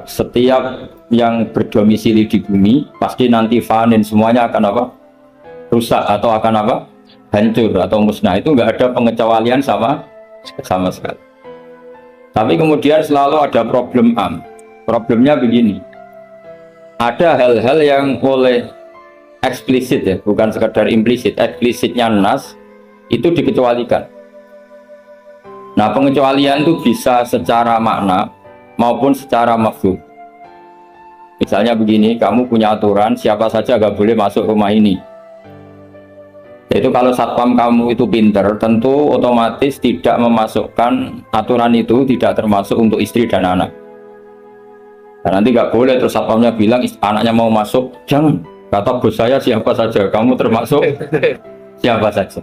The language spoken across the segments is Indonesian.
Setiap yang berdomisili di bumi pasti nanti fanin, semuanya akan apa? Rusak atau akan apa? Hancur atau musnah. Itu nggak ada pengecualian sama sekali. Tapi kemudian selalu ada problem am. Problemnya begini. Ada hal-hal yang oleh eksplisit ya, bukan sekedar implisit. Eksplisitnya nas itu dikecualikan. Nah, pengecualian itu bisa secara makna maupun secara mafhum. Misalnya begini, kamu punya aturan siapa saja gak boleh masuk rumah ini. Yaitu kalau satpam kamu itu pinter, tentu otomatis tidak memasukkan aturan itu tidak termasuk untuk istri dan anak. Dan nanti gak boleh terus satpamnya bilang anaknya mau masuk, jangan. Kata bos saya siapa saja, kamu termasuk siapa saja.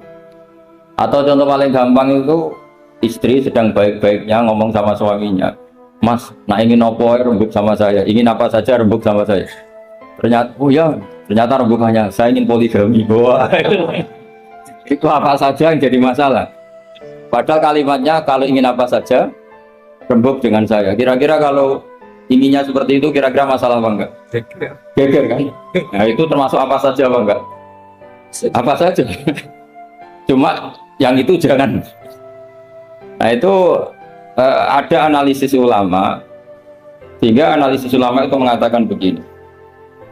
Atau contoh paling gampang itu istri sedang baik-baiknya ngomong sama suaminya, Mas, nah ingin apa rembuk sama saya, ingin apa saja rembuk sama saya. Ternyata, oh ya, ternyata rembukannya saya ingin poligami. Wah, itu apa saja yang jadi masalah. Padahal kalimatnya kalau ingin apa saja rembuk dengan saya. Kira-kira kalau inginnya seperti itu, kira-kira masalah apa enggak? Geger kan? Nah itu termasuk apa saja apa enggak? Apa saja. Cuma yang itu jangan. Nah itu ada analisis ulama, sehingga analisis ulama itu mengatakan begini,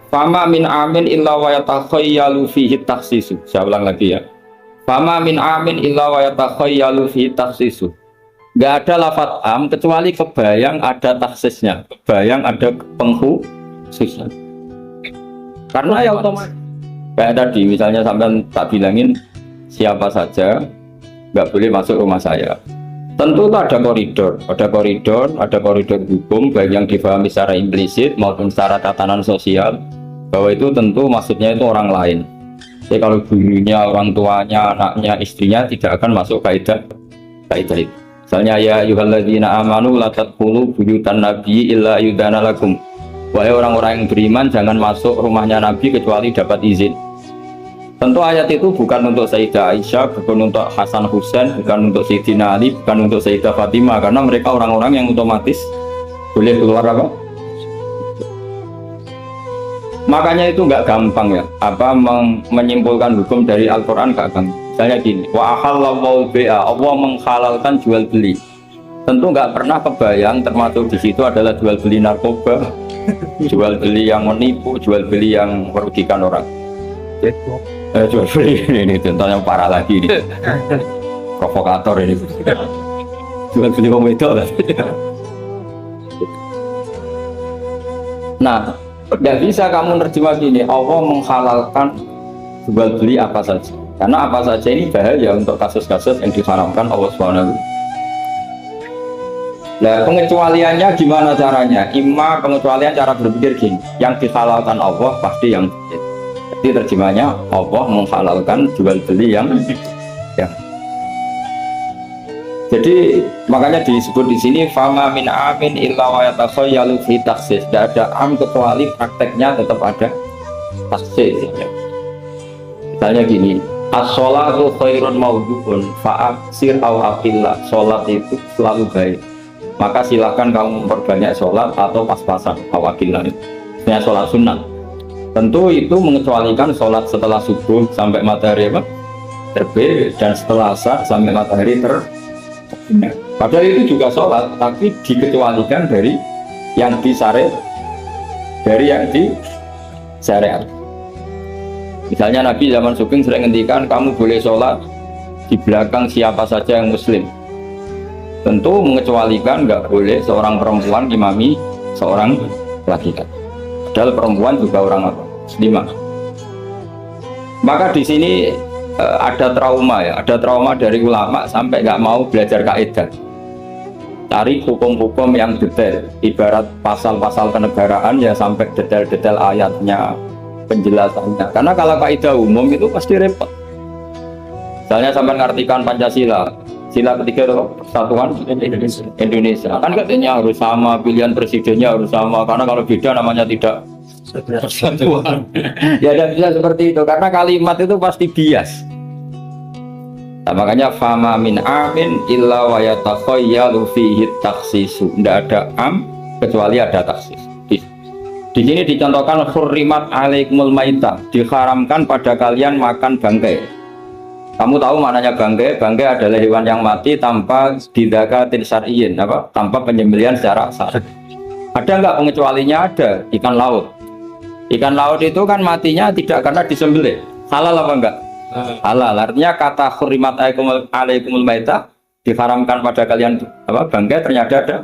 fama min amin illa wa yatakhayyalu fihi takhsisu. Saya ulang lagi ya, fama min amin illa wa yatakhayyalu fihi takhsisu. Gak ada lafadz am kecuali kebayang ada taksisnya, kebayang ada pengkhususan. Karena ya otomatis kayak tadi misalnya sampai tak bilangin siapa saja nggak boleh masuk rumah saya. Tentu itu ada koridor hukum baik yang difahami secara implisit maupun secara tatanan sosial, bahwa itu tentu maksudnya itu orang lain. Jadi kalau gurunya, orang tuanya, anaknya, istrinya tidak akan masuk kaidah itu. Misalnya ya ayyuhalladzina amanu la tadkhulu buyutan nabiyyi illa yudana lakum. Wahai orang-orang yang beriman, jangan masuk rumahnya Nabi kecuali dapat izin. Tentu ayat itu bukan untuk Sayyidah Aisyah, bukan untuk Hasan Husain, bukan untuk Sayyidina Ali, bukan untuk Sayyidah Fatimah, karena mereka orang-orang yang otomatis boleh keluar apa? Makanya itu nggak gampang ya, menyimpulkan hukum dari Al-Quran nggak gampang. Misalnya gini, wa ahallallahu bai'a, Allah menghalalkan jual beli. Tentu nggak pernah kebayang termasuk di situ adalah jual beli narkoba, jual beli yang menipu, jual beli yang merugikan orang. Jual beli ini contoh yang parah lagi ini, provokator ini, jual beli komedor. Nah, tidak bisa kamu nerjemah gini, Allah menghalalkan jual beli apa saja, karena apa saja ini bahaya untuk kasus-kasus yang diharamkan Allah SWT. Nah, pengecualiannya gimana caranya? Imma pengecualian cara berpikir gini, yang dihalalkan Allah pasti yang jadi terjemahnya Allah menghalalkan jual beli yang jadi makanya disebut di sini fama min amin illa wa yatakhayyalu fi takhsis. Tidak ada am kecuali prakteknya tetap ada takhsis. Misalnya gini, as-sholatu khairun mawdu'un fa'aksir aw aqilla. Sholat itu selalu baik, maka silakan kamu memperbanyak sholat atau pas-pasan aw aqilla. Ini sholat sunnah. Tentu itu mengecualikan sholat setelah subuh sampai matahari terbit dan setelah asar sampai matahari terbenam. Padahal itu juga sholat, tapi dikecualikan dari yang disyariat, Misalnya Nabi zaman Sugeng sering ngendikan kamu boleh sholat di belakang siapa saja yang muslim. Tentu mengecualikan nggak boleh seorang perempuan imami seorang laki-laki. Padahal perempuan juga orang muslimah. Maka di sini ada trauma ya, ada trauma dari ulama sampai nggak mau belajar kaidah. Cari hukum-hukum yang detail, ibarat pasal-pasal kenegaraan ya sampai detail-detail ayatnya, penjelasannya. Karena kalau kaidah umum itu pasti repot. Misalnya sampai mengartikan Pancasila, sila ketiga itu persatuan Indonesia. Kan katanya harus sama, pilihan presidennya harus sama, karena kalau beda namanya tidak persatuan. Ya tidak bisa seperti itu, karena kalimat itu pasti bias. Nah, makanya fama min amin illa wa yatakhayyalu fihi takhsisu. Tidak ada am kecuali ada taksis. Di sini dicontohkan hurrimat alaikumul maita, diharamkan pada kalian makan bangkai. Kamu tahu maknanya bangkai? Bangkai adalah hewan yang mati tanpa didakatin syar'iyyin, apa? Tanpa penyembelihan secara syar'i. Ada nggak pengecualinya? Ada. Ikan laut. Ikan laut itu kan matinya tidak karena disembelih. Halal apa enggak? Halal. Artinya kata hurrimat alaikumul maita, diharamkan pada kalian apa? Bangkai, ternyata ada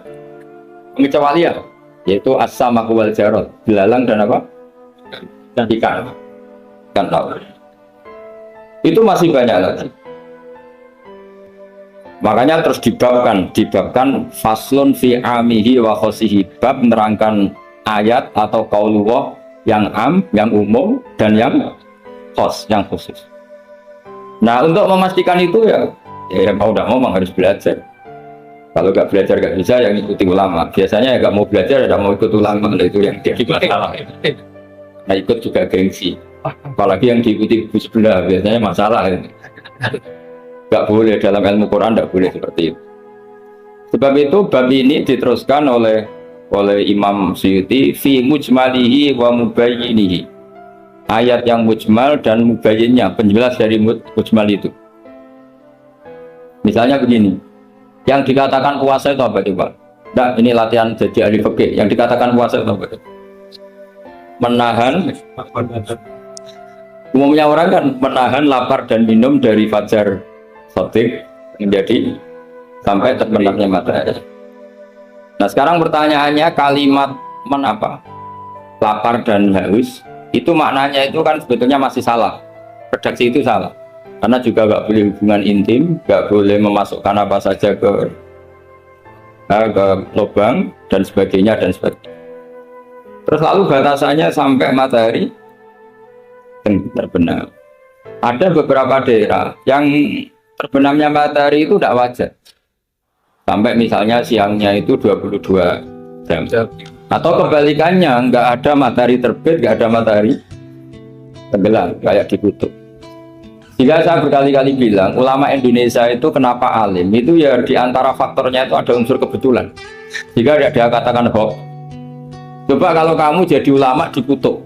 pengecualian, yaitu as-samaku wal jarad, belalang dan apa? Dan ikan laut. Itu masih banyak lagi. Makanya terus dibabkan faslun fi amihi wa khosihi, bab menerangkan ayat atau qaulullah yang am, yang umum, dan yang khos, yang khusus. Nah, untuk memastikan itu ya mau tidak mau harus belajar. Kalau nggak belajar nggak bisa, yang ikuti ulama. Biasanya ya nggak mau belajar, nggak mau ikut ulama, itu yang jadi masalah. Nah, ikut juga gengsi. Apalagi yang diikuti buku sebelah, biasanya masalah. Nggak boleh dalam ilmu Quran, nggak boleh seperti itu. Sebab itu bab ini diteruskan oleh Imam Suyuti fi mujmalihi wa mubayyinihi. Ayat yang mujmal dan mubayyinnya, penjelas dari mujmal itu. Misalnya begini, yang dikatakan puasa itu apa coba? Nah, ini latihan jadi ahli fikih. Yang dikatakan puasa itu apa? Menahan. Umumnya orang kan menahan lapar dan minum dari fajar sotik menjadi sampai terbenamnya matahari. Nah, sekarang pertanyaannya, kalimat menapa? Lapar dan haus itu maknanya itu kan sebetulnya masih salah. Redaksi itu salah. Karena juga nggak boleh hubungan intim, nggak boleh memasukkan apa saja ke lubang dan sebagainya dan sebagainya. Terus lalu batasannya sampai matahari terbenam. Ada beberapa daerah yang terbenamnya matahari itu tidak wajar. Sampai misalnya siangnya itu 22 jam. Atau kebalikannya, nggak ada matahari terbit, nggak ada matahari tenggelam, kayak di kutub. Jika saya berkali-kali bilang, ulama Indonesia itu kenapa alim, itu ya diantara faktornya itu ada unsur kebetulan. Jika dia katakan hoax. Coba kalau kamu jadi ulama di kutub,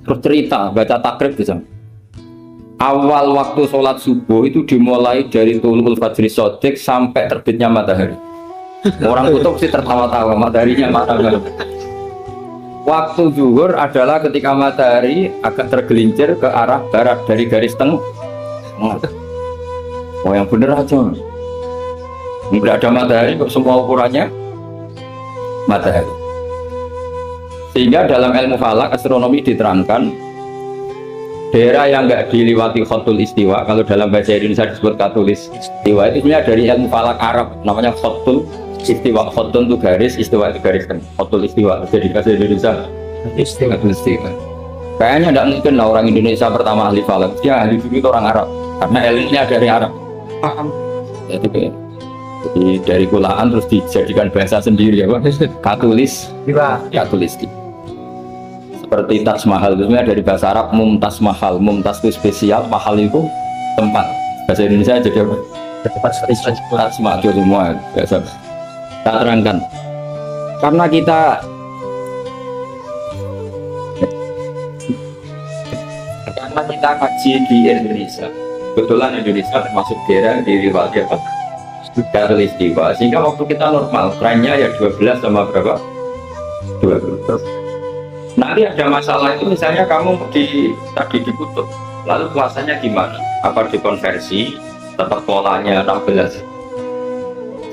terus cerita, baca takrib bisa. Awal waktu sholat subuh itu dimulai dari tulul fajri sodik sampai terbitnya matahari. Orang kutub sih tertawa-tawa, mataharinya mana? Waktu zuhur adalah ketika matahari agak tergelincir ke arah barat dari garis tengah. Oh, yang bener aja. Nggak ada matahari kok, semua ukurannya matahari. Sehingga dalam ilmu falak astronomi diterangkan daerah yang nggak diliwati khotul istiwa, kalau dalam bahasa Indonesia disebut katulis istiwa, itu sebenarnya dari ilmu falak Arab namanya khotul istiwa. Khotul itu garis, istiwa itu garis kan. Khotul istiwa jadi bahasa Indonesia istiwa. Kayaknya tidak mungkin lah orang Indonesia pertama ahli falak, dia ahli dulu itu orang Arab karena ilmunya dari Arab. Jadi dari kulaan terus dijadikan bahasa sendiri ya Pak. Katulis seperti Taj Mahal itu sebenarnya dari bahasa Arab mumtaz mahal. Mumtaz itu spesial, mahal itu tempat. Bahasa Indonesia jadi apa? Taj Mahal itu semua biasa. Tak terangkan karena kita kaji di Indonesia, kebetulan Indonesia termasuk daerah di riwayat apa? Katulistiwa, sehingga waktu kita normal trennya ya 12 sama berapa? 20. Nanti ada masalah itu, misalnya kamu tadi di kutub, lalu puasanya gimana? Apa dikonversi tetap polanya 16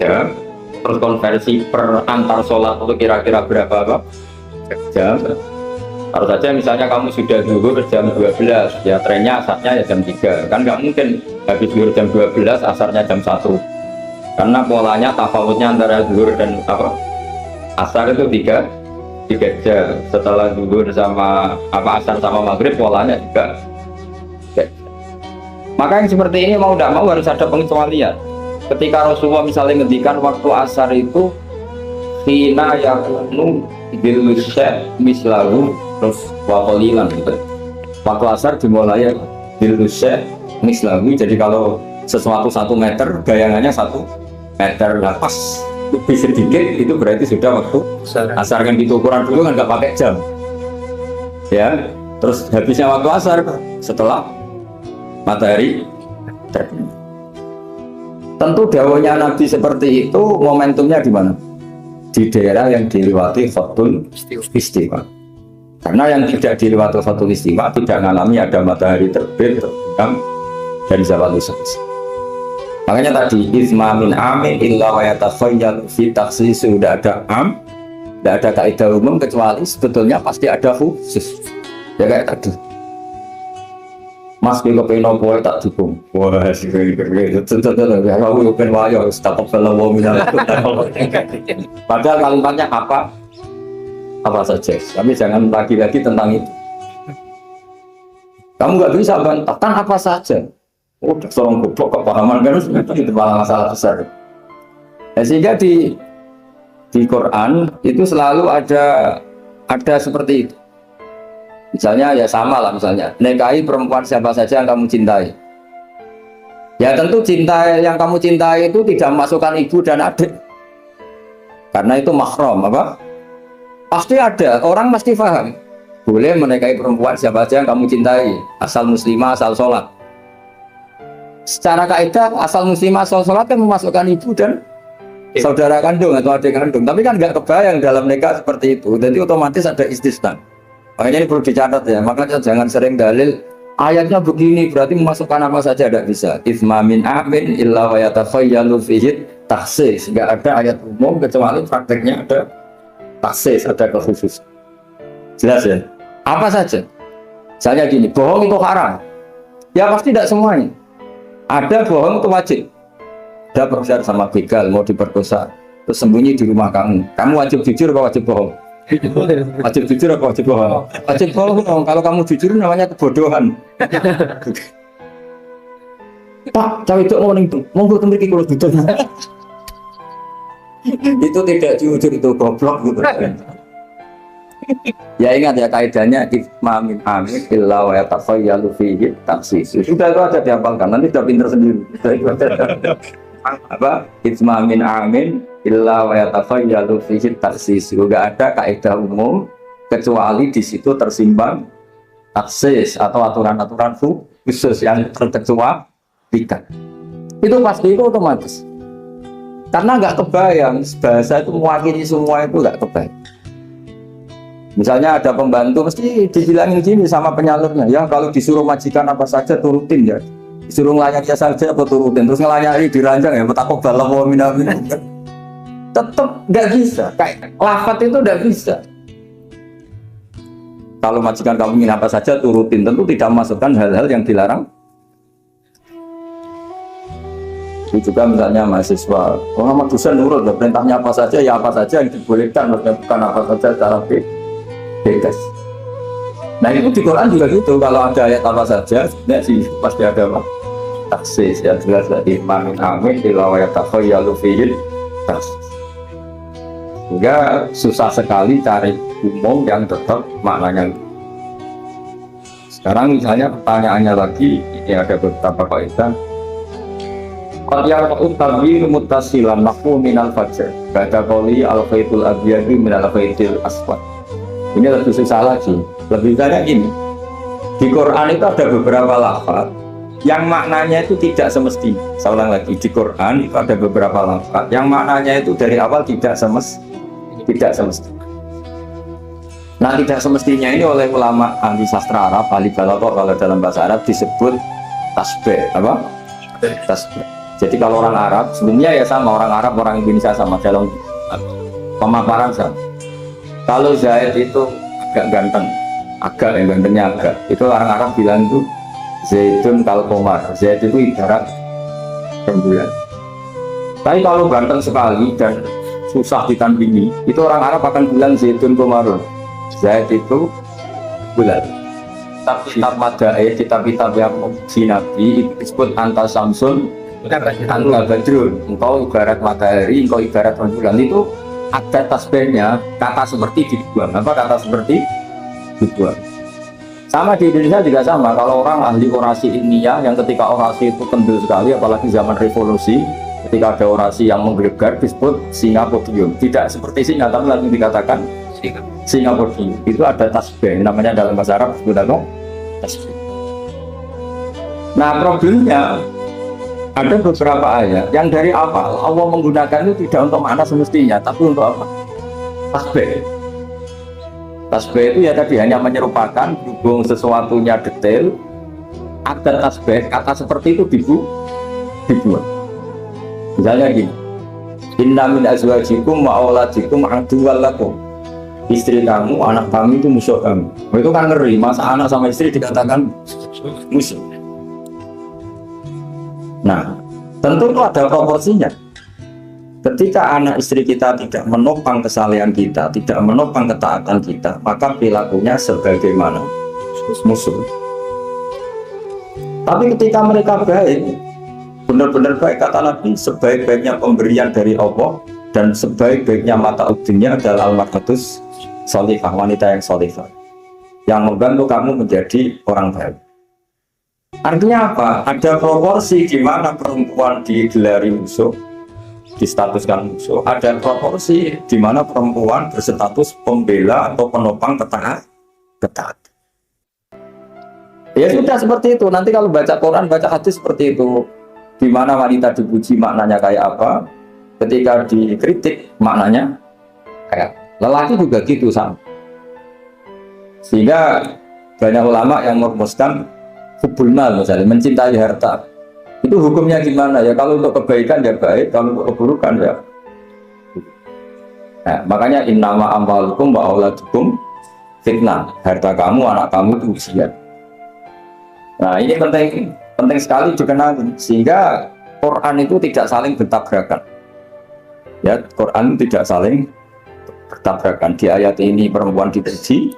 jam, terus konversi per antar sholat itu kira-kira berapa jam? Harus saja misalnya kamu sudah zuhur jam 12, ya trennya asarnya ya jam 3, kan nggak mungkin habis zuhur jam 12 asarnya jam 1, karena polanya tafawutnya antara zuhur dan asar itu 3 jam. Setelah zuhur sama asar sama maghrib polanya juga 3 jam. Maka yang seperti ini mau tidak mau harus ada pengecualian. Ketika Rasulullah misalnya ngendikan waktu asar itu hina yakunu bilusya mislahu terus waqalilan gitu. Waktu asar dimulai bilusya mislahu, jadi kalau sesuatu 1 meter, gayangannya 1 meter. Nah, pas lebih sedikit itu berarti sudah waktu asar. Kan gitu ukuran dulu kan nggak pakai jam ya. Terus habisnya waktu asar setelah matahari terbenam. Tentu dawuhnya Nabi seperti itu momentumnya di mana? Di daerah yang dilewati khatul istiwa. Karena yang tidak dilewati khatul istiwa tidak mengalami ada matahari terbit, terbenam, dan zawal selesai. Makanya tadi izma min amin illa wa yatakhayyal fi takhsis, sudah ada tidak ada kaidah umum kecuali sebetulnya pasti ada khusus. Ya kayak tadi. Mas kalau pengen nopo tak dukung. Wah, sih ya aku pengen wayo stop kalau minal. Padahal kalimatnya apa saja. Tapi jangan lagi-lagi tentang itu. Kamu nggak bisa bantahkan apa saja. Oh, seorang goblok kepahaman kan itu malah masalah besar. Ya, sehingga di Quran itu selalu ada seperti itu. Misalnya ya sama lah, misalnya nikahi perempuan siapa saja yang kamu cintai. Ya tentu cinta yang kamu cintai itu tidak memasukkan ibu dan adik, karena itu mahram apa? Pasti ada, orang pasti paham. Boleh menikahi perempuan siapa saja yang kamu cintai, asal muslimah, asal sholat. Secara kaidah asal muslimah, asal sholat kan memasukkan ibu dan saudara kandung atau adik kandung. Tapi kan nggak kebayang dalam nikah seperti itu. Jadi otomatis ada istisna. Makanya ini perlu dicatat ya, makanya jangan sering dalil ayatnya begini berarti memasukkan apa saja, tidak bisa. Izma min amin illa wa yatakhayyalu fihi takhsis. Enggak ada ayat umum kecuali prakteknya ada takhsis, ada kekhususan. Jelas ya? Apa saja? Misalnya gini, bohong itu haram. Ya pasti tidak semuanya. Ada bohong itu wajib. Ada berusaha sama begal mau diperkosa, terus sembunyi di rumah kamu. Kamu wajib jujur atau wajib bohong? Wajib jujur apa wajib bohong? Wajib bohong. Kalau kamu jujur namanya kebodohan. Pak, cawe itu mau ning monggo temriki kula jujur. Itu tidak jujur, itu goblok gitu. Ya ingat ya kaidahnya izma min amin illa wa yatakhayyalu fihi takhsis. Sudah itu aja dihafalkan, nanti sudah pinter sendiri. Apa? Izma min amin illa wa yatakhayyalu fihi takhsis. Juga ada kaidah umum kecuali di situ tersimpan taksis atau aturan-aturan khusus yang terkecualikan. Itu pasti itu otomatis. Karena nggak kebayang bahasa itu mewakili semua, itu nggak kebayang. Misalnya ada pembantu mesti dibilangin gini sama penyalurnya, ya kalau disuruh majikan apa saja turutin ya. Disuruh ngelayani saja apa turutin, terus ngelayani diranjang ya betakok dalam waminamin. Tetap nggak bisa, kayak lafat itu nggak bisa. Kalau majikan kamu ingin apa saja turutin, tentu tidak memasukkan hal-hal yang dilarang. Itu juga misalnya mahasiswa, Muhammad dosen nurut, perintahnya apa saja ya apa saja yang dibolehkan, bukan apa saja secara bebas. Nah itu di Quran juga gitu, kalau ada ayat apa saja, sebenarnya sih pasti ada apa? Taksis, ya jelas dari Imam Amin illa wa yatakhayyalu fihi taksis. Sehingga susah sekali cari umum yang tetap maknanya. Sekarang misalnya pertanyaannya lagi, ini ada beberapa kaidah. Qad yarqu tabyin muttasilan naqu minal fajr. Kata qoli al-khaytul abyadu minal khaytil aswad. Ini lebih susah lagi. Lebih banyak gini. Di Quran itu ada beberapa lafaz yang maknanya itu tidak semestinya. Saya ulang lagi, di Quran itu ada beberapa lafaz yang maknanya itu dari awal tidak semestinya. Nah, tidak semestinya ini oleh ulama ahli sastra Arab, ahli balaghah, kalau dalam bahasa Arab disebut tasbih. Apa? Tasbih. Jadi kalau orang Arab, sebenarnya ya sama, orang Arab, orang Indonesia sama dalam pemaparan sama. Kalau Zaid itu agak ganteng, yang gantengnya agak, itu orang Arab bilang itu Zaidun kal qamar. Zaid itu ibarat rembulan. Tapi kalau ganteng sekali dan susah ditandingi, itu orang Arab akan bilang Zaidun qamarun. Zaid itu bulan. Kitab Madaih, kitab-kitab yang si Nabi itu disebut anta samsun, anta badrun. Engkau ibarat matahari, engkau ibarat rembulan. Itu ada tasbihnya, kata seperti dibuang. Apa kata seperti dibuang? Sama di Indonesia juga sama. Kalau orang ahli orasi ilmiah yang ketika orasi itu kendel sekali, apalagi zaman revolusi, ketika ada orasi yang menggelegar disebut singa podium. Tidak seperti singa, tapi lalu dikatakan singa podium. Itu ada tasbih, namanya dalam bahasa Arab disebut apa? Tasbih. Nah problemnya ada beberapa ayat yang dari awal Allah menggunakan itu tidak untuk makna semestinya, tapi untuk apa? Tasbih. Tasbih itu ya tadi hanya menyerupakan berhubung sesuatunya detail. Ada tasbih, kata seperti itu dibuat. Misalnya gini, inna min azwajikum wa auladikum aduwwal lakum. Istri kamu, anak kamu itu musuh kamu. Itu kan ngeri, masa anak sama istri dikatakan musuh. Nah, tentu itu ada proporsinya. Ketika anak istri kita tidak menopang kesalehan kita, tidak menopang ketaatan kita, maka perilakunya sebagaimana musuh. Tapi ketika mereka baik, benar-benar baik, kata Nabi, sebaik-baiknya pemberian dari Allah dan sebaik-baiknya mata dunia adalah al-mar'atus sholihah, wanita yang sholihah, yang membantu kamu menjadi orang baik. Artinya apa? Ada proporsi di mana perempuan digelari musuh, distatuskan musuh. Ada proporsi di mana perempuan berstatus pembela atau penopang ketaat. Ya sudah seperti itu. Nanti kalau baca Quran, baca hadis seperti itu. Di mana wanita dipuji maknanya kayak apa, ketika dikritik maknanya kayak lelaki juga gitu sama. Sehingga banyak ulama yang merumuskan hubul mal, misalnya mencintai harta. Itu hukumnya gimana ya? Kalau untuk kebaikan ya baik, kalau untuk keburukan ya. Nah, makanya innama amwalukum wa auladukum fitnah. Harta kamu, anak kamu itu ujian. Nah, ini penting sekali dikenali, sehingga Quran itu tidak saling bertabrakan. Ya, Quran tidak saling bertabrakan. Di ayat ini perempuan dipuji,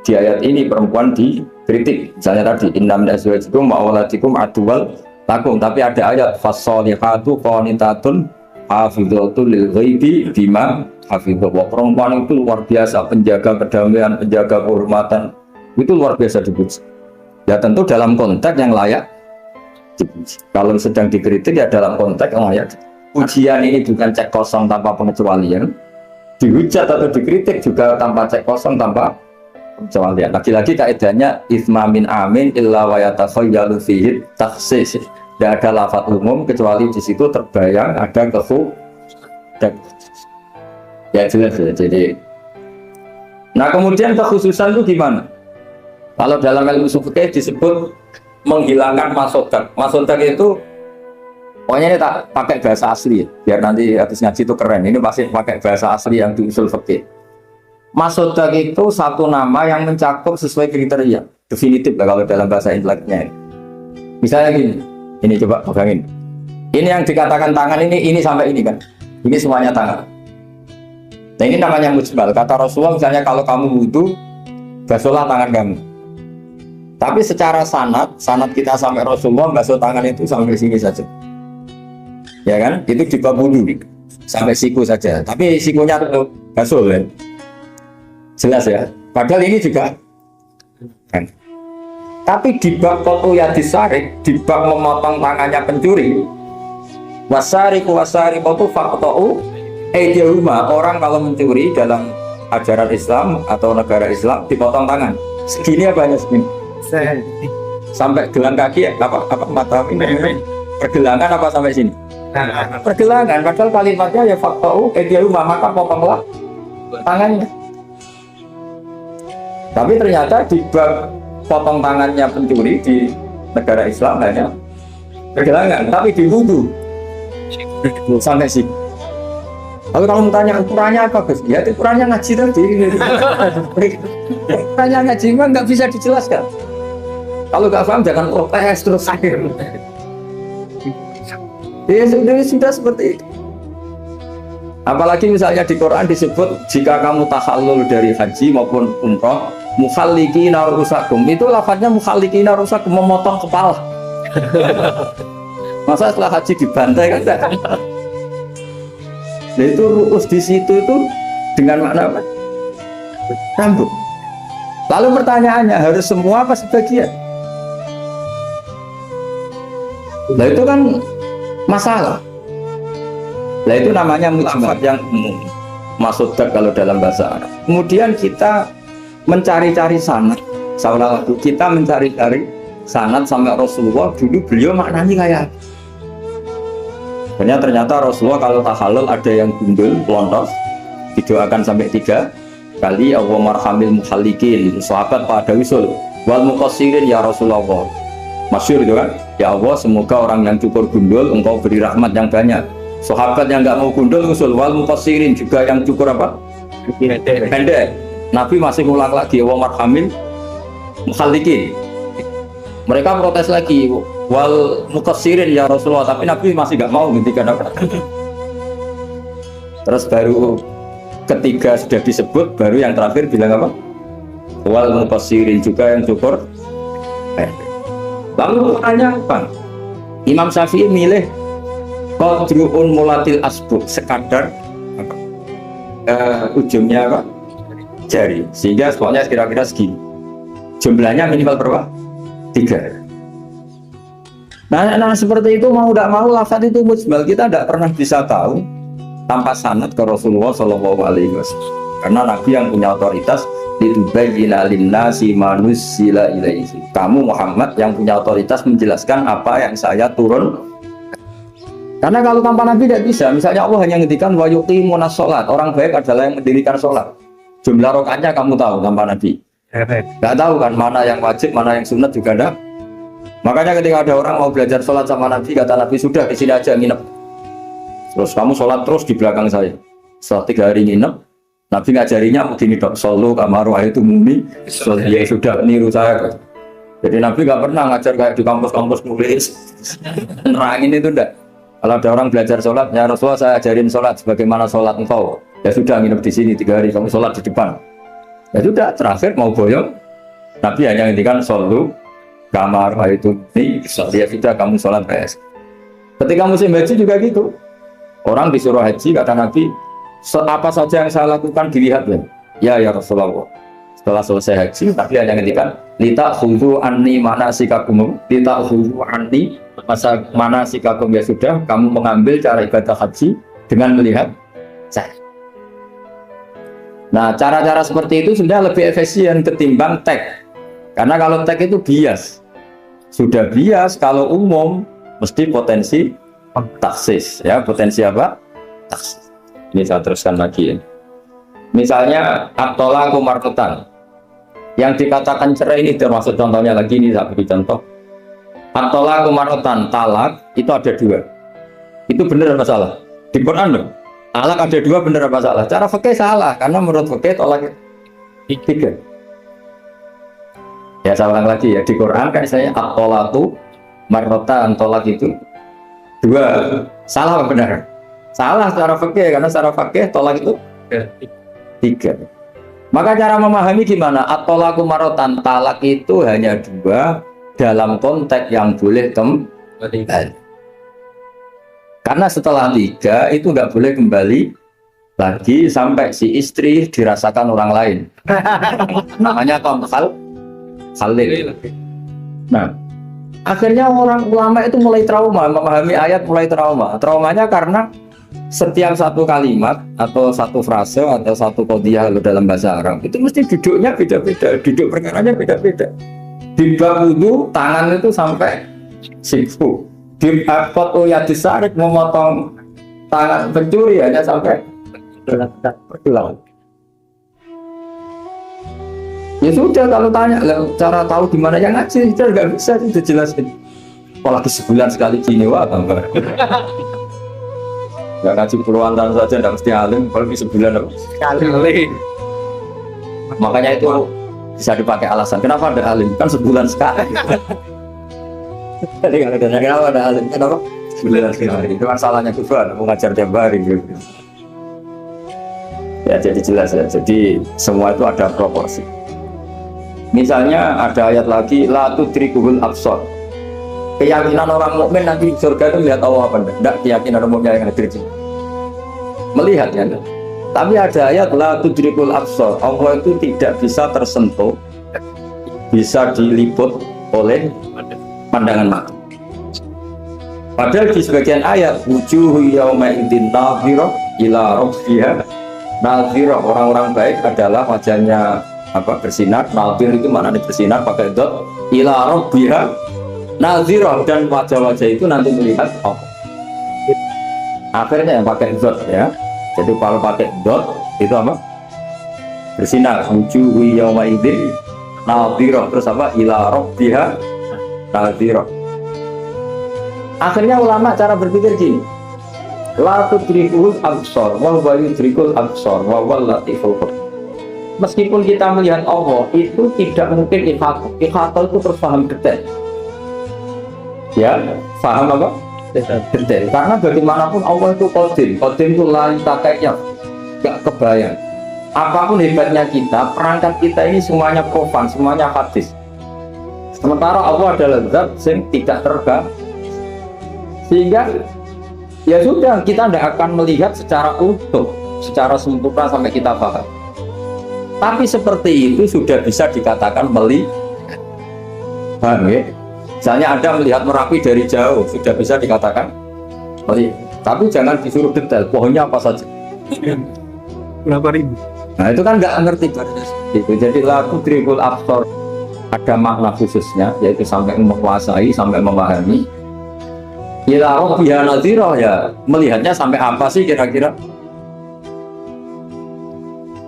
di ayat ini perempuan dikritik. Misalnya tadi inna min azwajikum wa auladikum aduwwal lakum, tapi ada ayat fasholihatu qanitatun hafidhatul lil ghaibi bima hafidha. Perempuan itu luar biasa, penjaga kedamaian, penjaga kehormatan, itu luar biasa dipuji. Ya tentu dalam konteks yang layak dipuji. Kalau sedang dikritik ya dalam konteks yang layak. Pujian ini bukan cek kosong tanpa pengecualian, dihujat atau dikritik juga tanpa cek kosong tanpa pengecualian. Lagi-lagi kaidahnya isma min amin illa wa yatakhayyalu fihi takhsis. Tidak ada lafaz umum kecuali di situ terbayang ada dan ya jelas ya. Jadi, nah kemudian kekhususan itu gimana? Kalau dalam ilmu fikih disebut menghilangkan masodak. Masodak itu pokoknya ini tak pakai bahasa asli ya, biar nanti habis ngaji itu keren. Ini pasti pakai bahasa asli yang di usul fikih. Masodak itu satu nama yang mencakup sesuai kriteria definitif lah kalau dalam bahasa inteleknya. Misalnya gini, ini coba pegangin. Ini yang dikatakan tangan ini sampai ini kan. Ini semuanya tangan. Nah ini namanya mujmal. Kata Rasulullah misalnya kalau kamu wudu, basuhlah tangan kamu. Tapi secara sanad kita sampai Rasulullah basuh tangan itu sampai sini saja. Ya kan? Itu di bab wudu sampai siku saja. Tapi sikunya tuh basuh kan. Jelas ya. Padahal ini juga kan. Tapi di bab qatu yadis sarik, di bab memotong tangannya pencuri, wasariqu wasariqatu faqta'u aydihuma. Orang kalau mencuri dalam ajaran Islam atau negara Islam dipotong tangan. Segini apa hanya segini? Sampai gelang kaki ya, apa mata ini pergelangan apa sampai sini? Pergelangan. Padahal kalimatnya ya faqta'u aydihuma, maka potonglah tangannya. Tapi ternyata di bab potong tangannya pencuri di negara Islam hanya pergelangan, tapi di wudu sampai sini. Lalu kalau mau tanya ukurannya apa, Gus? Ya ukurannya ngaji tadi. Ukurannya ngaji mah nggak bisa dijelaskan. Kalau nggak paham jangan protes terus akhir. Ya sudah seperti itu. Apalagi misalnya di Quran disebut jika kamu takhallul dari haji maupun umrah, mukhallikina rusakum, itu lafadznya mukhallikina rusakum, memotong kepala. Masa setelah haji dibantai kan? Nah itu ruus di situ itu dengan makna apa? Rambut. Lalu pertanyaannya, harus semua apa sebagian? Nah itu kan masalah. Nah itu namanya mujmal yang umum, maksudnya kalau dalam bahasa Arab. Kemudian kita mencari-cari sanad. Seolah kita mencari-cari sanad sampai Rasulullah, dulu beliau maknanya kayak ternyata Rasulullah kalau tahallul ada yang gundul, pelontos, didoakan sampai 3 kali, Allah marhamil muhallikin, sahabat pada usul wal muqassirin ya Rasulullah, masyhur itu kan, ya Allah semoga orang yang cukur gundul engkau beri rahmat yang banyak. Sahabat yang nggak mau gundul usul wal muqassirin, juga yang cukur apa? Pendek. Nabi masih ngulang lagi, Allah marhamil muhallikin. Mereka protes lagi, wal muqassirin ya Rasulullah, tapi Nabi masih nggak mau ngintikan apa. Terus baru ketiga sudah disebut, baru yang terakhir bilang apa? Wal muqassirin, juga yang cukur. Lalu pertanyaan apa? Imam Syafi'i milih qadru'un mulatil asbuk, sekadar apa? Ujungnya apa? Jari, sehingga pokoknya kira-kira segini. Jumlahnya minimal berapa? 3. Nah seperti itu, mau tidak mau lafaz itu mujmal, kita tidak pernah bisa tahu tanpa sanad ke Rasulullah Shallallahu Alaihi Wasallam, karena Nabi yang punya otoritas litubayyina linnasi ma nuzzila ilaihi. Kamu Muhammad yang punya otoritas menjelaskan apa yang saya turun. Karena kalau tanpa Nabi tidak bisa. Misalnya Allah hanya ngendikan wa yuqimunas sholat, orang baik adalah yang mendirikan sholat, jumlah rakaatnya kamu tahu tanpa Nabi. Nggak tahu kan mana yang wajib, mana yang sunat juga enggak. Makanya ketika ada orang mau belajar sholat sama Nabi, kata Nabi, sudah di sini aja nginep. Terus kamu sholat terus di belakang saya. Setelah 3 hari nginep, Nabi ngajarinya begini dok, solu kamaru itu mumi, ya sudah niru saya. Jadi Nabi nggak pernah ngajar kayak di kampus-kampus nulis, nerangin itu enggak. Kalau ada orang belajar sholat, ya Rasulullah saya ajarin sholat, sebagaimana sholat engkau. Ya sudah nginep di sini 3 hari, kamu sholat di depan. Ya sudah, terakhir mau boyong, Nabi hanya ngintikan solu kamar itu nih, ya sudah kamu sholat beres. Ketika musim haji juga gitu, orang disuruh haji, kata Nabi, apa saja yang saya lakukan dilihat ya. Ya Rasulullah, setelah selesai haji, Nabi hanya ngintikan lita khudhu anni manasikakum, lita khudhu anni manasikakum, ya sudah kamu mengambil cara ibadah haji dengan melihat saya. Nah cara-cara seperti itu sudah lebih efisien ketimbang tag. Karena kalau tag itu bias, sudah bias. Kalau umum mesti potensi taksis, ya potensi apa? Taksis. Ini saya teruskan lagi ya. Misalnya at-thalaqu marratan, yang dikatakan cerai ini termasuk contohnya lagi, ini saya beri contoh. At-thalaqu marratan, talak itu ada 2. Itu benar apa salah? Di Quran loh. Talak ada 2, benar apa salah? Cara fikih salah, karena menurut fikih talak 3. Ya saya ulang lagi ya, di Quran kan saya at-thalaqu marratan, talak itu 2. Salah apa benar? Salah secara fikih, karena secara fikih talak itu 3. Maka cara memahami gimana? At-thalaqu marratan, talak itu hanya 2 dalam konteks yang boleh kembali. Karena setelah 3 itu nggak boleh kembali lagi sampai si istri dirasakan orang lain. Namanya halil. Nah, akhirnya orang ulama itu mulai trauma, memahami ayat mulai trauma. Traumanya karena setiap satu kalimat atau satu frase atau satu qadhiyah dalam bahasa Arab itu mesti duduknya beda-beda, duduk perkaranya beda-beda. Di bab wudu tangan itu sampai siku. Di foto yang disarik memotong tangan pencuri hanya sampai pergelang. Ya sudah, kalau tanya cara tahu gimana yang ngaji, kita nggak bisa dijelasin. Apalagi sebulan sekali gini, wah tambah. Nggak ngaji puluhan tahun saja nggak mesti alim, apalagi sebulan sekali. Makanya itu bisa dipakai alasan. Kenapa ada alim? Kan sebulan sekali. Jadi kalau ditanya kenapa ada alim, kenapa? Sebulan sekali. Itu kan salahnya Tuhan, mau ngajar tiap hari gitu. Ya jadi jelas ya. Jadi semua itu ada proporsi. Misalnya ada ayat lagi, la tudrikuhul absar. Keyakinan orang mukmin nanti di surga itu melihat Allah apa enggak? Enggak, keyakinan umumnya yang hadir di melihat ya. Tapi ada ayat la tudrikul absar, Allah itu tidak bisa tersentuh bisa diliput oleh pandangan mata. Padahal di sebagian ayat wujuhu yauma idzin nadhirah ila rabbiha nadhirah, orang-orang baik adalah wajahnya bersinar. Nadhir itu maknanya bersinar pakai dot, ila rabbiha nadhirah, dan wajah-wajah itu nanti melihat Allah. Akhirnya yang pakai dot ya. Jadi kalau pakai dot itu apa? Bersinar. Wujuhu yauma idzin nadhirah, terus ila rabbiha nadhirah. Akhirnya ulama cara berpikir gini, la tudrikul absar wa huwa yudrikul absar wa huwal latiful khabir. Meskipun kita melihat Allah itu tidak mungkin ikhata itu terus paham detail. Ya, paham apa? Detail. Karena bagaimanapun Allah itu qadim itu lain takaynya, gak kebayang. Apapun hebatnya kita, perangkat kita ini semuanya profan, semuanya hadis. Sementara Allah adalah zat yang tidak terbang. Sehingga ya sudah, kita tidak akan melihat secara utuh, secara sempurna sampai kita paham. Tapi seperti itu sudah bisa dikatakan melihat. Paham ya? Misalnya Anda melihat Merapi dari jauh, sudah bisa dikatakan melihat. Tapi jangan disuruh detail, pohonnya apa saja. Berapa ribu? Nah itu kan nggak ngerti itu. Jadi laku tribul absor ada makna khususnya, yaitu sampai menguasai, sampai memahami. Ila rabbiha nadhirah, ya melihatnya sampai apa sih kira-kira?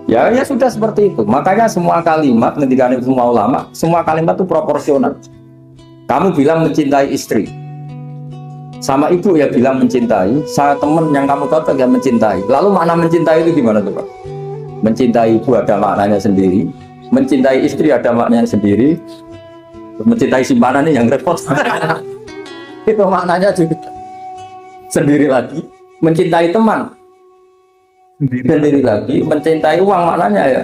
Ya sudah seperti itu. Makanya semua kalimat ketika semua ulama, semua kalimat itu proporsional. Kamu bilang mencintai istri, sama ibu ya bilang mencintai, sama teman yang kamu tahu yang mencintai. Lalu makna mencintai itu gimana tuh Pak? Mencintai ibu ada maknanya sendiri, mencintai istri ada maknanya sendiri, mencintai simpanan yang repot. Itu maknanya juga sendiri lagi. Mencintai teman sendiri lagi. Mencintai uang maknanya ya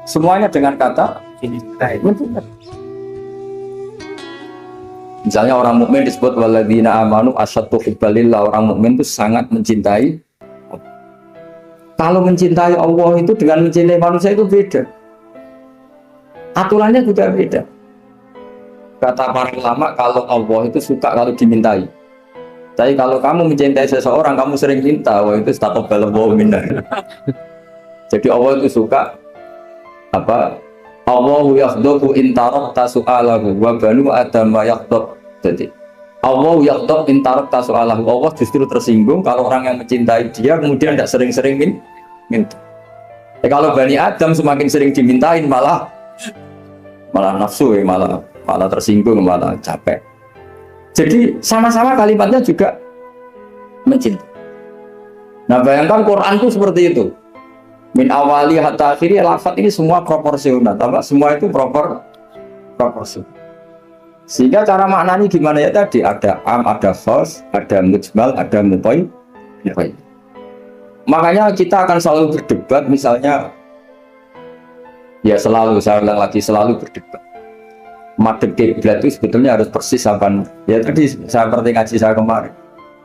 semuanya dengan kata mencintai. Misalnya orang mukmin disebut walladzina amanu asyaddu hubbalillah, orang mukmin itu sangat mencintai. Kalau mencintai Allah itu dengan mencintai manusia itu beda, aturannya juga beda. Kata para ulama, kalau Allah itu suka kalau dimintai. Tapi kalau kamu mencintai seseorang, kamu sering minta, wah itu taqabbalallahu minna. Jadi Allah itu suka Allahu yaghdabu in tarakta su'alahu wa banu adam yaghdab. Jadi Allahu yaghdabu in tarakta su'alahu. Allah justru tersinggung kalau orang yang mencintai dia kemudian tidak sering-sering minta. Kalau Bani Adam semakin sering dimintain malah nafsu ya, malah tersinggung, malah capek. Jadi sama-sama kalimatnya juga mencintai. Nah bayangkan Quran itu seperti itu. Min awali hatta akhiri, lafaz ini semua proporsional. Semua itu proporsional. Sehingga cara maknanya gimana ya tadi? Ada am, ada khos, ada mujmal, ada muqayyad. Makanya kita akan selalu berdebat, misalnya ya selalu berdebat. Madhab kiblat itu sebetulnya harus persis sama ya tadi seperti ngaji saya kemarin.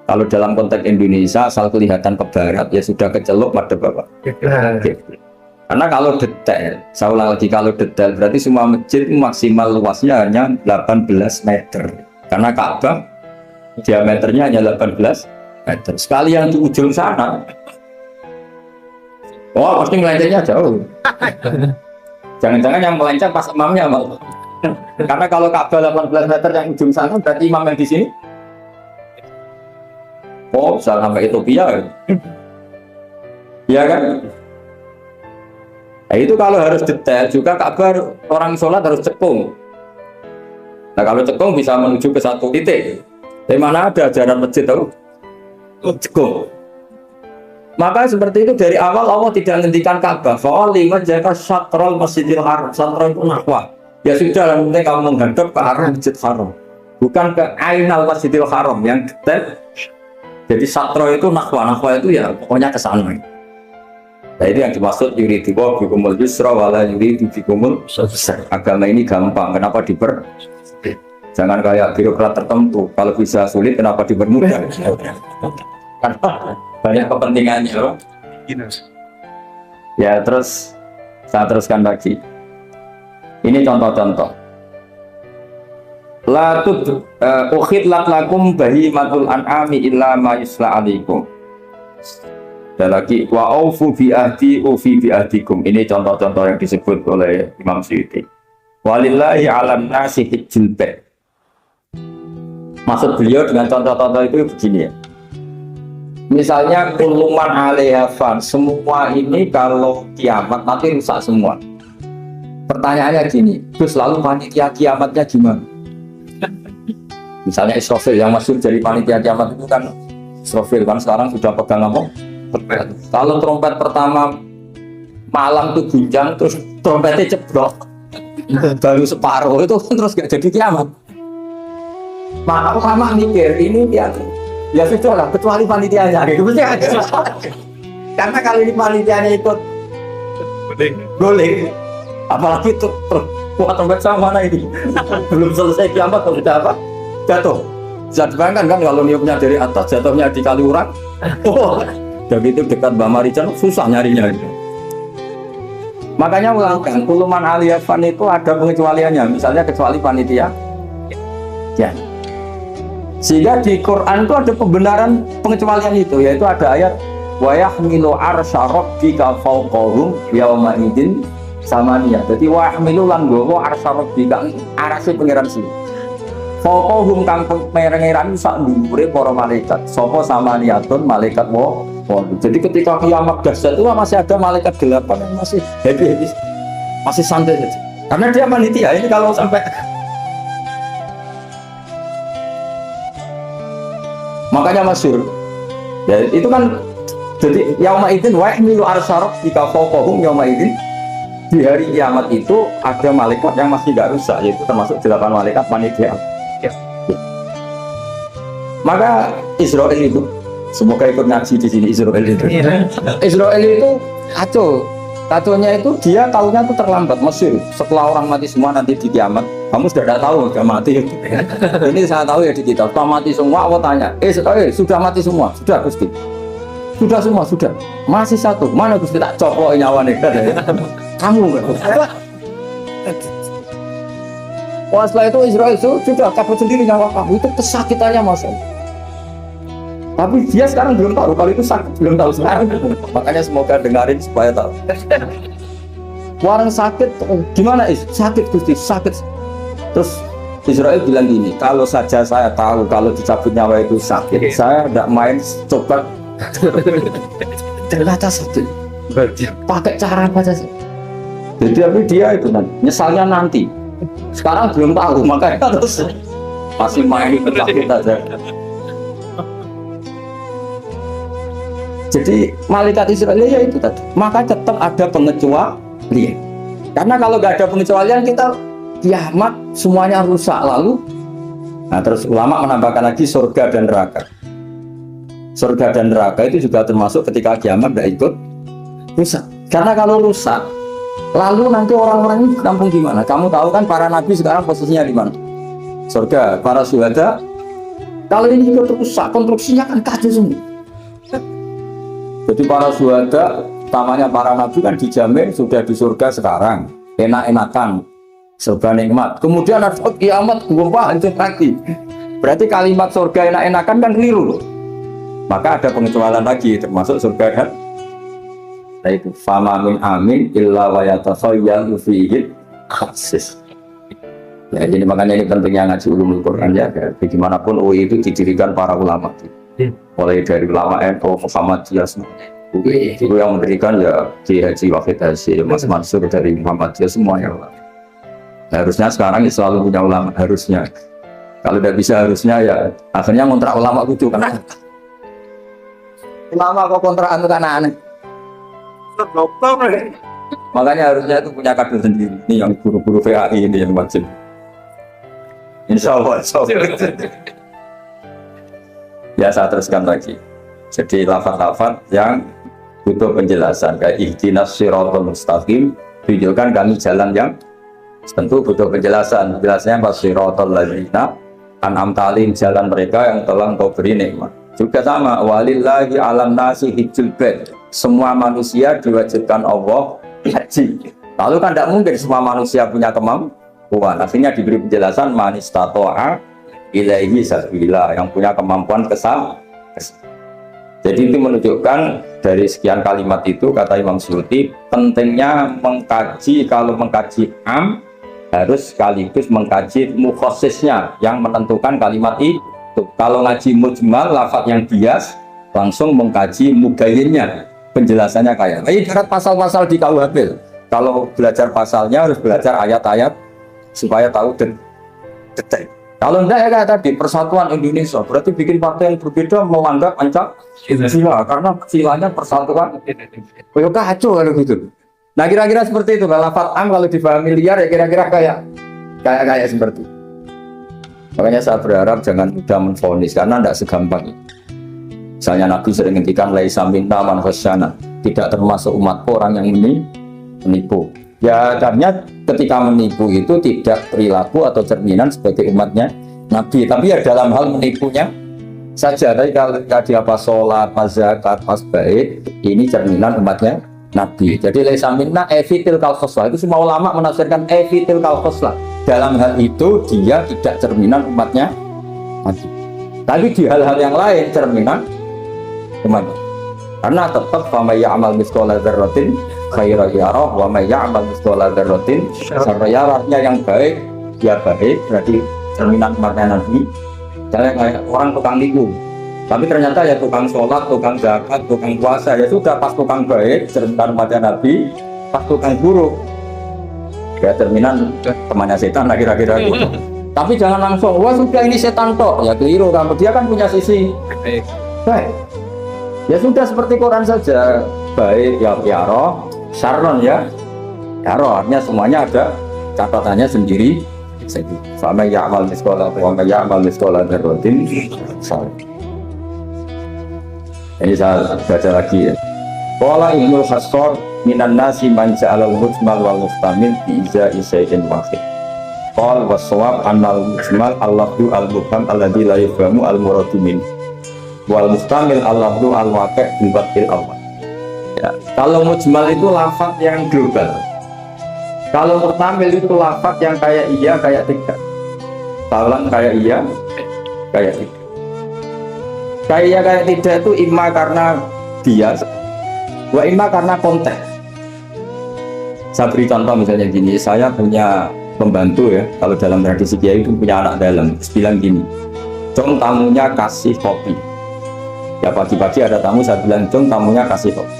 Kalau dalam konteks Indonesia asal kelihatan ke barat ya sudah kecelok madhab apa? Karena kalau detail, saya ulang lagi, kalau detail berarti semua masjid maksimal luasnya hanya 18 meter. Karena Ka'bah diameternya hanya 18 meter. Sekali yang di ujung sana, pasti melencengnya jauh. Jangan-jangan yang melenceng pas imamnya malah. Karena kalau Ka'bah 18 meter yang ujung sana berarti imam yang di sini bisa sampai Ethiopia ya kan? Nah, itu kalau harus detail juga Ka'bah orang sholat harus cekung. Nah kalau cekung bisa menuju ke satu titik. Di mana ada ajaran masjid tahu? Cekung. Maka seperti itu dari awal Allah tidak menghentikan Ka'bah. Fa'ali majaka syatrul masjidil haram. Syatra itu nahwa. Ya sudah, yang penting kamu menghadap ke arah masjid haram, bukan ke ainal masjidil haram yang detail. Jadi satro itu nahwa itu ya pokoknya ke sana. Nah itu yang dimaksud yuridu bikumul yusra wala yuridu bikumul usra. Agama ini gampang, kenapa jangan kayak birokrat tertentu, kalau bisa sulit kenapa dipermudah? Karena banyak kepentingannya loh. Ya terus saya teruskan lagi. Ini contoh-contoh. La ukhidlat lakum bahimatul an'ami illa ma yusla alaikum. Dan lagi wa aufu bi ahdi ufi bi ahdikum. Ini contoh-contoh yang disebut oleh Imam Suyuti. Walillahi 'alam nasi hijjul bait. Maksud beliau dengan contoh-contoh itu begini ya. Misalnya kuluman alehafan, semua ini kalau kiamat nanti rusak semua. Pertanyaannya gini, terus lalu panitia kiamatnya gimana? Misalnya Israfil yang masuk jadi panitia kiamat itu kan Israfil kan sekarang sudah pegang apa? Trompet. Kalau trompet pertama malam tuh guncang, terus trompetnya ceblok, baru separuh itu terus gak jadi kiamat. Maka ulama mikir ini dia ya sudah lah, kecuali panitianya gitu. Karena kalau ini panitianya ikut boleh, apalagi kuat trompet sama mana ini belum selesai kiamat kalau sudah apa jatuh. Bisa dibayangkan kan kalau niupnya dari atas jatuhnya di Kaliurang. Dan itu dekat Mbak Marican susah nyarinya. Makanya ulangkan kuluman aliyafan itu ada pengecualiannya. Misalnya kecuali panitia. Ya. Sehingga di Quran itu ada pembenaran pengecualian itu, yaitu ada ayat wa yahmilu arsya rabbika fawqahum yauma idzin samaniyah. Jadi wa yahmilu lan nggawa arsya rabbika arase pangeran sih. Fawqahum kang pangeran sak dhuwure para malaikat. Sapa samaniyatun malaikat wa. Jadi ketika kiamat dahsyat itu masih ada malaikat 8 yang masih happy, masih santai saja. Karena dia panitia. Ini kalau sampai makanya masyhur. Ya, itu kan jadi yauma idzin wa yahmilu arsy rabbika fawqahum yauma idzin. Di hari kiamat itu ada malaikat yang masih gak rusak, yaitu termasuk 8 malaikat panitia. Ya. Maka Israel itu semoga ikut ngaji di sini Israel itu. Israel itu kacaunya itu dia tahunya itu terlambat Mesir. Setelah orang mati semua nanti di kiamat, kamu sudah tidak tahu sudah mati. Ini saya tahu ya di kitab. Sudah mati semua, aku tanya, sudah mati semua? Sudah Gusti. Sudah semua, sudah. Masih satu. Mana Gusti tak coplok nyawa nih? Kamu enggak? Wah, setelah itu Israel itu sudah cabut sendiri nyawa kamu. Itu kesakitannya Mas. Tapi dia sekarang belum tahu kalau itu sakit, belum tahu sekarang. Makanya semoga dengarin supaya tahu. Orang sakit, gimana sakit Gusti, sakit. Terus Israel bilang gini, kalau saja saya tahu kalau dicabut nyawa itu sakit, saya tidak main coba. Ternyata sakit. Pakai cara apa saja. Jadi tapi dia itu nyesalnya nanti. Sekarang belum tahu, makanya terus masih main sakit aja. Jadi malaikat Israel ya itu tadi. Maka tetap ada pengecualian. Karena kalau nggak ada pengecualian kita kiamat semuanya rusak lalu. Nah terus ulama menambahkan lagi surga dan neraka. Surga dan neraka itu juga termasuk ketika kiamat nggak ikut rusak. Karena kalau rusak, lalu nanti orang-orang ini kampung gimana? Kamu tahu kan para nabi sekarang posisinya di mana? Surga. Para syuhada kalau ini ikut rusak, konstruksinya kan kacau semua. Jadi para syuhada, utamanya para nabi kan dijamin sudah di surga sekarang, enak-enakan, serba nikmat. Kemudian ada kiamat, gempa hancur lagi. Berarti kalimat surga enak-enakan kan keliru. Maka ada pengecualian lagi, termasuk surga dan itu fama min amin illa wa yatasayyalu fihi khassis. Ya, jadi makanya ini pentingnya ngaji ulumul Quran ya. Bagaimanapun UI itu didirikan para ulama. Mulai dari ulama NU, Muhammadiyah semua. Itu yang mendirikan ya Ki Haji Wahid Hasyim, Mas Mansur dari Muhammadiyah semuanya. Harusnya sekarang selalu punya ulama, harusnya. Kalau tidak bisa harusnya ya akhirnya kontrak ulama lucu kan. Ulama kok kontrakan itu kan aneh. Makanya harusnya itu punya kader sendiri. Ini yang guru-guru VAI ini yang wajib. Insya Allah. Ya saya teruskan lagi. Jadi lafaz-lafaz yang butuh penjelasan kayak ihdinas shiratal mustaqim, tunjukkan kami jalan yang tentu butuh penjelasan. Jelasnya pas shiratal ladzina an'amta alaihim, jalan mereka yang telah Engkau beri nikmat. Juga sama walillahi 'alam nasi hijjul bait. Semua manusia diwajibkan Allah haji. Lalu kan tidak mungkin semua manusia punya kemampuan. Akhirnya diberi penjelasan manistato'a ilaihi sabila, yang punya kemampuan kesal. Jadi itu menunjukkan dari sekian kalimat itu, kata Imam Suyuti, pentingnya mengkaji, kalau mengkaji am harus sekaligus mengkaji mukhosisnya yang menentukan kalimat itu. Kalau ngaji mujmal, lafaz yang bias, langsung mengkaji mugayinnya, penjelasannya kayak ini syarat pasal-pasal di KUHP. Kalau belajar pasalnya harus belajar ayat-ayat supaya tahu detail. Kalau enggak ya kayak tadi persatuan Indonesia berarti bikin partai yang berbeda melanggar Pancasila karena silanya persatuan. Oh kacau kalau gitu. Nah kira-kira seperti itu. Lafaz am kalau dipahami liar ya kira-kira kayak seperti itu. Makanya saya berharap jangan mudah menfonis karena tidak segampang itu. Misalnya Nabi sering ngendikan laisa minna man khasyana, tidak termasuk umat orang yang menipu. Ya artinya ketika menipu itu tidak perilaku atau cerminan sebagai umatnya Nabi, tapi ya dalam hal menipunya saja. Tapi kalau dia pas sholat, pas zakat, pas baik, ini cerminan umatnya Nabi. Jadi laisa minna evitil kal khoslah, itu semua ulama menafsirkan evitil kal khoslah. Dalam hal itu dia tidak cerminan umatnya Nabi. Tapi di hal-hal yang lain cerminan umatnya. Karena tetap wa may ya'mal mithqala dzarratin khairan yarah wa may ya'mal mithqala dzarratin syarran yarah. Yang baik dia baik, berarti cerminan umatnya Nabi. Jangan kayak orang tukang nipu, tapi ternyata ya tukang sholat, tukang zakat, tukang puasa, ya sudah pas tukang baik cerminan umatnya Nabi, pas tukang buruk ya cerminan temannya setan lah kira-kira gitu. Tapi jangan langsung wah sudah ini setan tok, ya keliru kan, dia kan punya sisi baik. Ya sudah seperti Quran saja, baik ya roh, syarron ya roh, artinya semuanya ada catatannya sendiri. Sama ya amal miskola, sama ya amal miskola dzarratin. Ini saya baca lagi ya. Qala Ibnul Khassar minan nasi man ja'alal mujmal wal mustamil bi iza'i syai'in wahid. Qal was-shawab annal mujmal al-lafdu al-mubham alladhi la yufhamu al-muradu min. Wal mustamil al-lafdu al-waqi' bil waqtil awal. Ya, kalau mujmal itu lafaz yang global. Kalau mustamil itu lafaz yang kayak iya kayak tidak. Salam kayak iya kayak tidak. Kayak iya kayak tidak itu imma karena bias, wa imma karena konteks. Saya beri contoh misalnya gini, saya punya pembantu ya, kalau dalam tradisi kiai itu punya anak dalam, terus bilang gini, "Cung tamunya kasih kopi." Ya pagi-pagi ada tamu, saya bilang cung tamunya kasih kopi.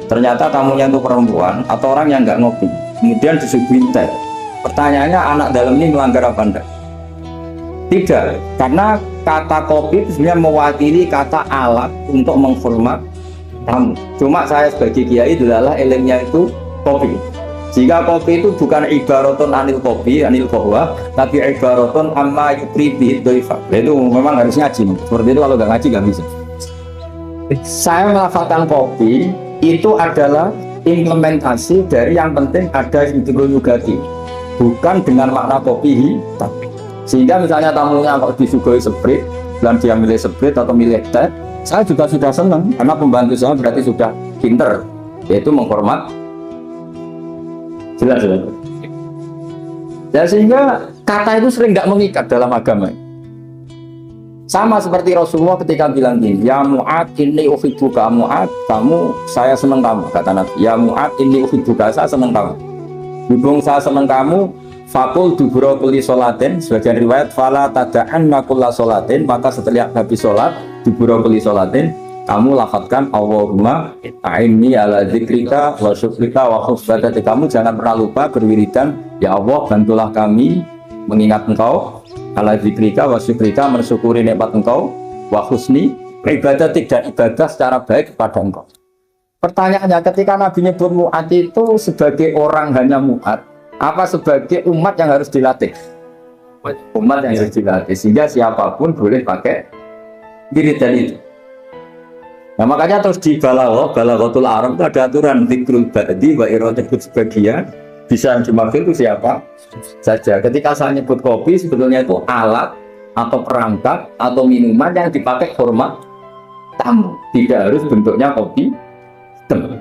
Ternyata tamunya itu perempuan atau orang yang nggak ngopi, kemudian disuguhin teh. Pertanyaannya anak dalam ini melanggar apa enggak? Tidak, karena kata kopi itu sebenarnya mewakili kata alat untuk menghormat tamu. Cuma saya sebagai kiai adalah ilmunya itu kopi. Jika kopi itu bukan ibaratun anil kopi, anil kohwa, tapi ibaratun amma yukri bihid doifa. Itu memang harus ngaji. Seperti itu kalau nggak ngaji nggak bisa. Saya melafalkan kopi itu adalah implementasi dari yang penting ada hidrolugati, bukan dengan makna kopi hitam. Sehingga misalnya tamunya kalau disuguhi sprit dan dia milih sprit atau milih teh, saya juga sudah senang karena pembantu saya berarti sudah pinter, yaitu menghormat. Jelas. Ya, sehingga kata itu sering nggak mengikat dalam agama. Sama seperti Rasulullah ketika bilang gini, ya Mu'ad inni uhibbuka, Mu'ad kamu saya senang kamu, kata Nabi. Ya Mu'ad inni uhibbuka, saya senang kamu. Hubung saya senang kamu, fakul dubura kulli sholatin, sebagian riwayat fala tada'anna kulla sholatin, maka setelah habis sholat dubura kulli sholatin kamu lafadzkan Allahumma a'inni ala dzikrika wa syukrika wa husnati. Kamu jangan pernah lupa berwiridan, ya Allah bantulah kami mengingat engkau, ala dzikrika wa syukrika, mensyukuri nikmat engkau, wa husni ibadatik, dan ibadah secara baik kepada engkau. Pertanyaannya, ketika Nabi nyebut Mu'ad itu sebagai orang hanya Mu'ad, apa sebagai umat yang harus dilatih? Umat yang harus dilatih, sehingga siapapun boleh pakai wiridan itu. Nah makanya terus di balaghatul Arab itu ada aturan dzikrul ba'di wa iradatu sebagian, bisa dimaksud itu siapa saja. Ketika saya nyebut kopi, sebetulnya itu alat atau perangkat atau minuman yang dipakai hormat tamu, tidak harus bentuknya kopi hitam.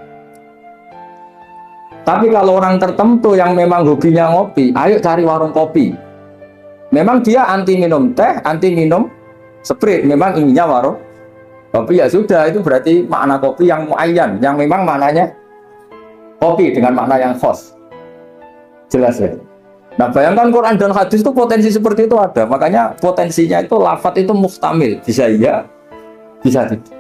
Tapi kalau orang tertentu yang memang hobinya ngopi, ayo cari warung kopi. Memang dia anti minum teh, anti minum sprit, memang inginnya warung kopi, ya sudah, itu berarti makna kopi yang muayyan, yang memang maknanya kopi dengan makna yang khas. Jelas ya? Nah bayangkan Quran dan hadis itu potensi seperti itu ada, makanya potensinya itu lafadz itu muhtamil, bisa iya, bisa tidak.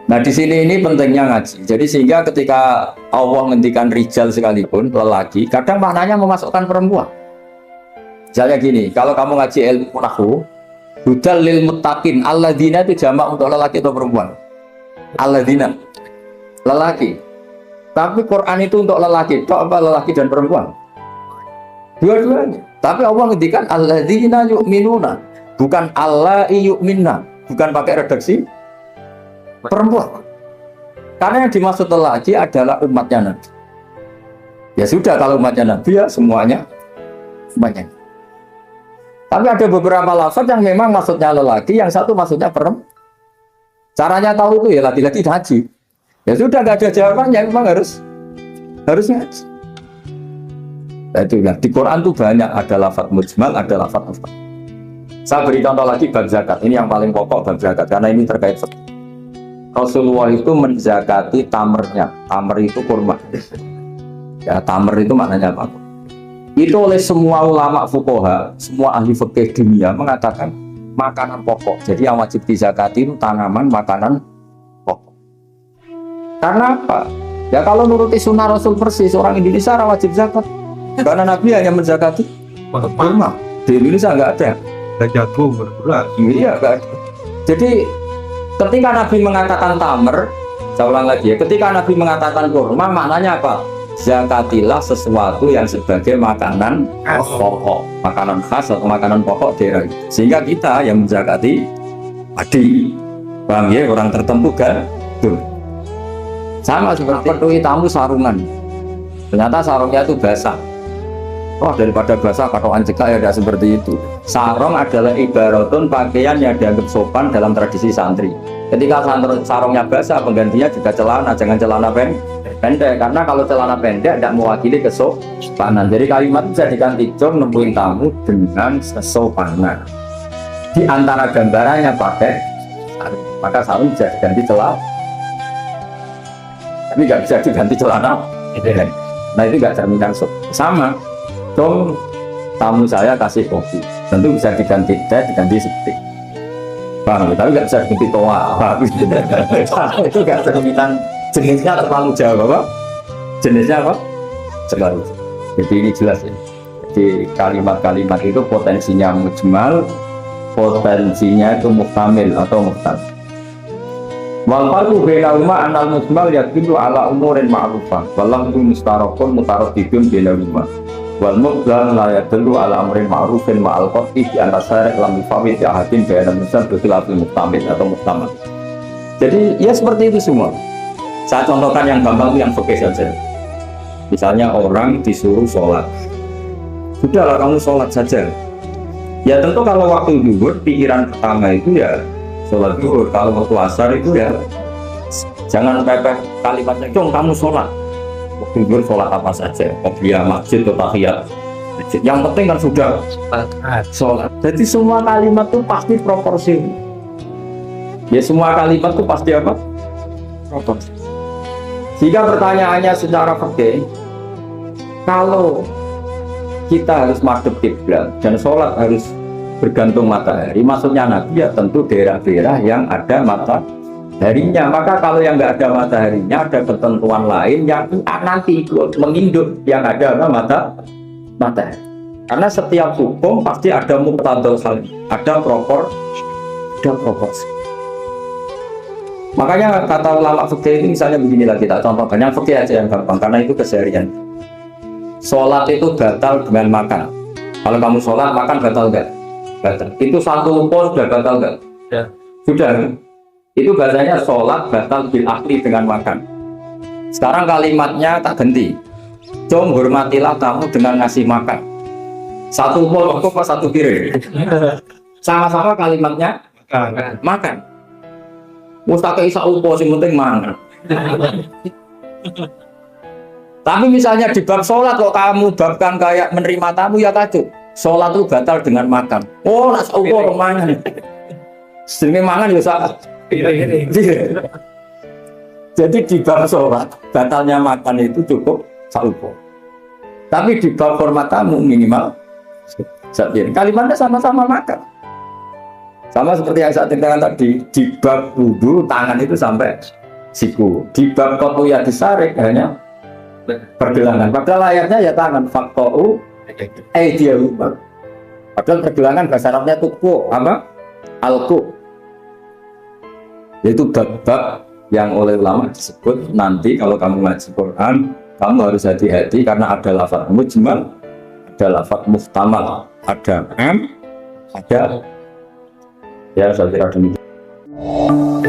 Nah di sini ini pentingnya ngaji. Jadi sehingga ketika Allah ngendikan rijal sekalipun lelaki, kadang maknanya memasukkan perempuan. Misalnya gini, kalau kamu ngaji ilmu nahwu, hudal lil muttaqin, alladzina itu jamak untuk lelaki atau perempuan? Alladzina, lelaki. Tapi Quran itu untuk lelaki, tok apa lelaki dan perempuan? Dua-duanya. Tapi Allah ngendikan alladzina yu'minuna, bukan allai yu'minna, bukan pakai redaksi perempuan. Karena yang dimaksud lelaki adalah umatnya Nabi. Ya sudah, kalau umatnya Nabi ya semuanya banyak. Tapi ada beberapa lafaz yang memang maksudnya lelaki, yang satu maksudnya perempuan. Caranya tahu itu ya laki-laki haji. Ya sudah, nggak ada jawabannya, memang harus ngaji. Nah, itu ya. Di Quran tuh banyak ada lafaz mujmal, ada lafaz mufrad. Saya beri contoh lagi bab zakat. Ini yang paling pokok bab zakat karena ini terkait fikih. Rasulullah itu menzakati tamernya. Tamer itu kurma. Ya, tamer itu maknanya apa? Itu oleh semua ulama fuqaha, semua ahli fikih dunia mengatakan makanan pokok. Jadi yang wajib dizakati itu tanaman makanan pokok. Karena apa? Ya kalau nuruti sunnah Rasul persis, orang Indonesia wajib zakat. Karena Nabi hanya menzakati kurma. Di Indonesia nggak ada. Jagung berberas. Iya, nggak ada. Jadi ketika Nabi mengatakan tamer, saya ulang lagi ya, ketika Nabi mengatakan kurma, maknanya apa? Zakatilah sesuatu yang sebagai makanan pokok, makanan khas atau makanan pokok daerah. Sehingga kita yang menzakati padi, paham ya, orang tertentu kan? Tuh. Sama seperti peduli tamu sarungan. Ternyata sarungnya itu basah. Wah, daripada basah katokan cekak ya, tidak seperti itu. Sarung adalah ibaratun pakaian yang dianggap sopan dalam tradisi santri. Ketika sarungnya basah, penggantinya juga celana, jangan celana pendek. Karena kalau celana pendek tidak mewakili kesopanan. Jadi kalimat bisa diganti jom nemuin tamu dengan kesopanan. Di antara gambarannya pakai sarung, maka sarung bisa diganti celana. Tapi nggak bisa diganti celana. Nah itu nggak jaminan sama. Dong, tamu saya kasih kopi, tentu bisa diganti teh, diganti seperti bang, tapi nggak bisa diganti toa. Itu nggak jaminan. Jenisnya terlalu jauh, apa? Jenisnya apa? Terlalu. Jadi ini jelas ya. Jadi kalimat-kalimat itu potensinya mujmal, potensinya itu muhtamil atau muhtam. Wal farqu bainahuma anal mujmal yadullu ala umurin ma'rufah, wallahu mustarakun mutaraddidun bainahuma. Wal mubdal la yadullu ala amrin ma'rufin ma'al qat'i bi anna syari' lam yufawwid ahadin baina muslim bikhilafil muhtamil atau muhtamal. Jadi ya seperti itu semua. Saya contohkan yang gampang itu yang fikih saja. Misalnya orang disuruh sholat, sudahlah kamu sholat saja. Ya tentu kalau waktu zuhur pikiran pertama itu ya sholat zuhur. Kalau waktu asar itu ya jangan pepeh kalimatnya dong kamu sholat. Waktu zuhur sholat apa saja, qobliyah, masjid atau tahiyat. Yang penting kan sudah sholat. Jadi semua kalimat itu pasti proporsi. Ya semua kalimat itu pasti apa? Proporsi. Jika pertanyaannya secara fikih, kalau kita harus madhep kiblat dan sholat harus bergantung matahari, maksudnya Nabi ya tentu daerah-daerah yang ada mataharinya. Maka kalau yang nggak ada mataharinya, ada ketentuan lain yang nanti ikut menginduk yang ada matahari. Karena setiap hukum pasti ada muqtadal hal, ada proporsi. Makanya kata ulama fikih itu misalnya beginilah, kita contohkan yang fikih aja yang gampang karena itu keseharian. Sholat itu batal dengan makan. Kalau kamu sholat makan batal nggak? Batal. Itu satu lumpur sudah batal nggak? Ya. Sudah. Itu bahasanya sholat batal bil akli dengan makan. Sekarang kalimatnya tak ganti. Jom hormatilah tamu dengan ngasih makan. Satu lumpur apa satu piring? Sama-sama kalimatnya makan. Mustaqil isa upo sing penting mangan. Tapi misalnya di bab sholat kok kamu babkan kayak menerima tamu ya kacau. Sholat itu batal dengan makan. Oh, nak saukur mangan. Sedemi mangan ya salah. Jadi di bab sholat batalnya makan itu cukup saukur. Tapi di bab hormat tamu minimal sabien. Kalimatnya sama-sama makan. Sama seperti yang saya ceritakan tadi, di bab wudu tangan itu sampai siku. Di bab kotoya disarik hanya pergelangan. Padahal ayatnya ya tangan. Fakto'u dia lupa. Padahal pergelangan bahasa Arabnya tuku apa? Alku. Yaitu bab-bab yang oleh ulama disebut nanti kalau kamu ngaji Quran, kamu harus hati-hati karena ada lafaz mujmal, ada lafaz muhtamal, ada ya saya kira demikian.